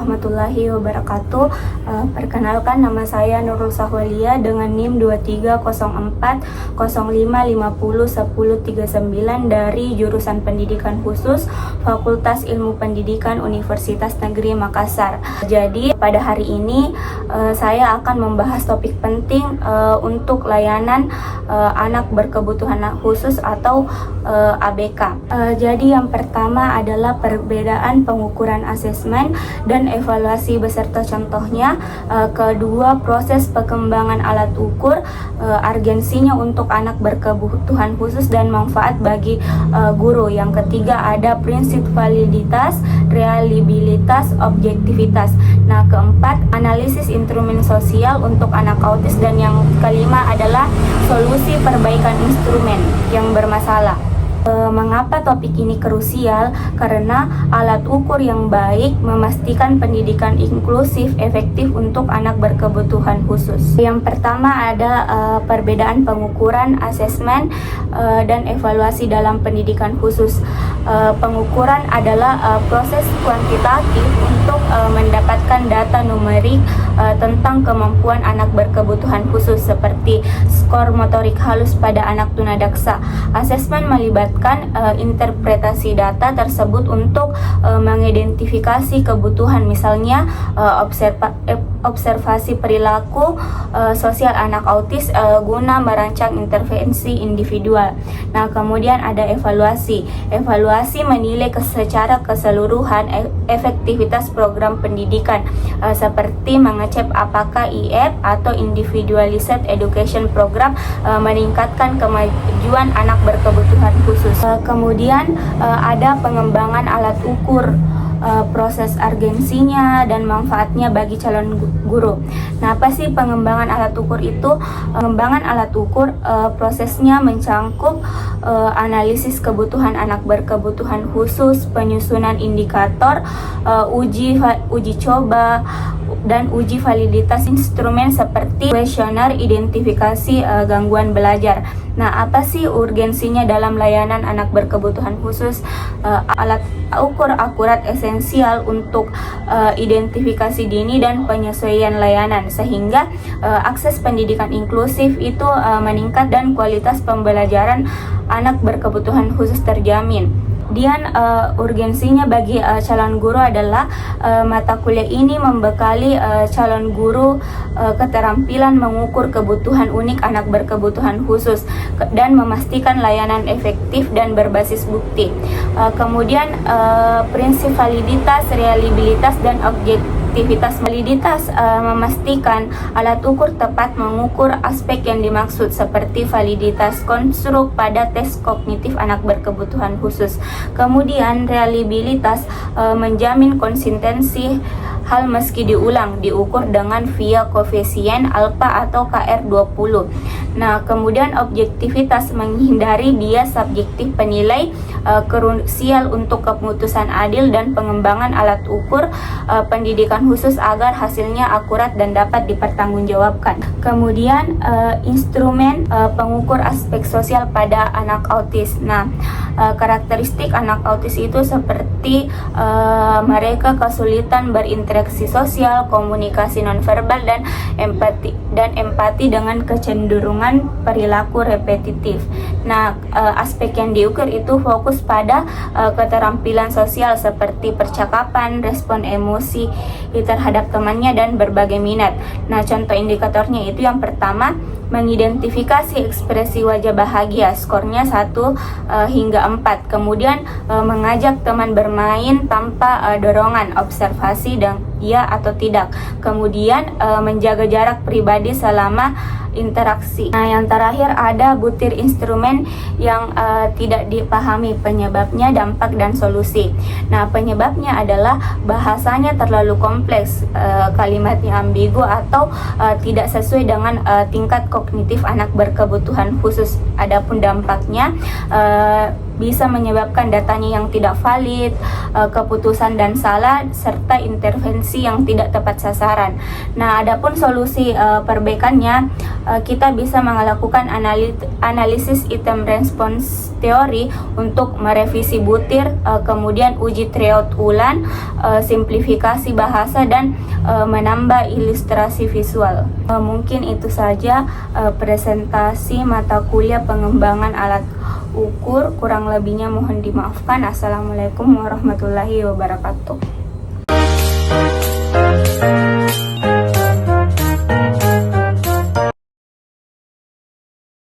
warahmatullahi wabarakatuh. Perkenalkan, nama saya Nurul Sahwalia dengan NIM 230405501039 dari jurusan Pendidikan Khusus Fakultas Ilmu Pendidikan Universitas Negeri Makassar. Jadi pada hari ini saya akan membahas topik penting untuk layanan anak berkebutuhan khusus atau ABK. Jadi yang pertama adalah perbedaan pengukuran asesmen dan evaluasi beserta contohnya. Kedua, proses pengembangan alat ukur, urgensinya untuk anak berkebutuhan khusus dan manfaat bagi guru. Yang ketiga ada prinsip validitas, reliabilitas, objektivitas. Nah, keempat, analisis instrumen sosial untuk anak autis, dan yang kelima adalah solusi perbaikan instrumen yang bermasalah. Mengapa topik ini krusial? Karena alat ukur yang baik memastikan pendidikan inklusif efektif untuk anak berkebutuhan khusus. Yang pertama ada perbedaan pengukuran, asesmen, dan evaluasi dalam pendidikan khusus. Pengukuran adalah proses kuantitatif untuk mendapatkan data numerik tentang kemampuan anak berkebutuhan khusus seperti skor motorik halus pada anak tunadaksa. Asesmen melibatkan interpretasi data tersebut untuk mengidentifikasi kebutuhan, misalnya observasi perilaku sosial anak autis guna merancang intervensi individual. Nah, kemudian ada evaluasi. Evaluasi menilai secara keseluruhan efektivitas program pendidikan seperti mengecek apakah IEP atau Individualized Education Program meningkatkan kemajuan anak berkebutuhan khusus. Kemudian ada pengembangan alat ukur, proses urgensinya dan manfaatnya bagi calon guru. Nah, apa sih pengembangan alat ukur itu? Pengembangan alat ukur prosesnya mencangkup analisis kebutuhan anak berkebutuhan khusus, penyusunan indikator, uji coba, dan uji validitas instrumen seperti kuesioner identifikasi gangguan belajar. Nah, apa sih urgensinya dalam layanan anak berkebutuhan khusus? Alat ukur akurat esensial untuk identifikasi dini dan penyesuaian layanan, sehingga akses pendidikan inklusif itu meningkat dan kualitas pembelajaran anak berkebutuhan khusus terjamin. Kemudian urgensinya bagi calon guru adalah mata kuliah ini membekali calon guru keterampilan mengukur kebutuhan unik anak berkebutuhan khusus dan memastikan layanan efektif dan berbasis bukti. Kemudian prinsip validitas, reliabilitas, dan objektivitas. Validitas memastikan alat ukur tepat mengukur aspek yang dimaksud seperti validitas konstruk pada tes kognitif anak berkebutuhan khusus. Kemudian reliabilitas menjamin konsistensi hal meski diukur dengan via koefisien alfa atau KR20. Nah, kemudian objektivitas menghindari bias subjektif penilai, krusial untuk keputusan adil dan pengembangan alat ukur pendidikan khusus agar hasilnya akurat dan dapat dipertanggungjawabkan. Kemudian instrumen pengukur aspek sosial pada anak autis. Nah, karakteristik anak autis itu seperti mereka kesulitan berinteraksi sosial, komunikasi nonverbal, dan empati dengan kecenderungan perilaku repetitif. Nah, aspek yang diukur itu fokus pada keterampilan sosial seperti percakapan, respon emosi terhadap temannya, dan berbagai minat. Nah, contoh indikatornya itu yang pertama, mengidentifikasi ekspresi wajah bahagia, skornya 1 hingga 4. Kemudian mengajak teman bermain tanpa dorongan, observasi dan iya atau tidak. Kemudian menjaga jarak pribadi selama interaksi. Nah, yang terakhir ada butir instrumen yang tidak dipahami, penyebabnya, dampak, dan solusi. Nah, penyebabnya adalah bahasanya terlalu kompleks, kalimatnya ambigu atau tidak sesuai dengan tingkat kognitif anak berkebutuhan khusus. Adapun dampaknya, bisa menyebabkan datanya yang tidak valid, keputusan dan salah, serta intervensi yang tidak tepat sasaran. Nah, adapun solusi perbaikannya, kita bisa melakukan analisis item response teori untuk merevisi butir, kemudian uji tryout ulang, simplifikasi bahasa, dan menambah ilustrasi visual. Mungkin itu saja presentasi mata kuliah pengembangan alat ukur, kurang lebihnya mohon dimaafkan. Assalamualaikum warahmatullahi wabarakatuh.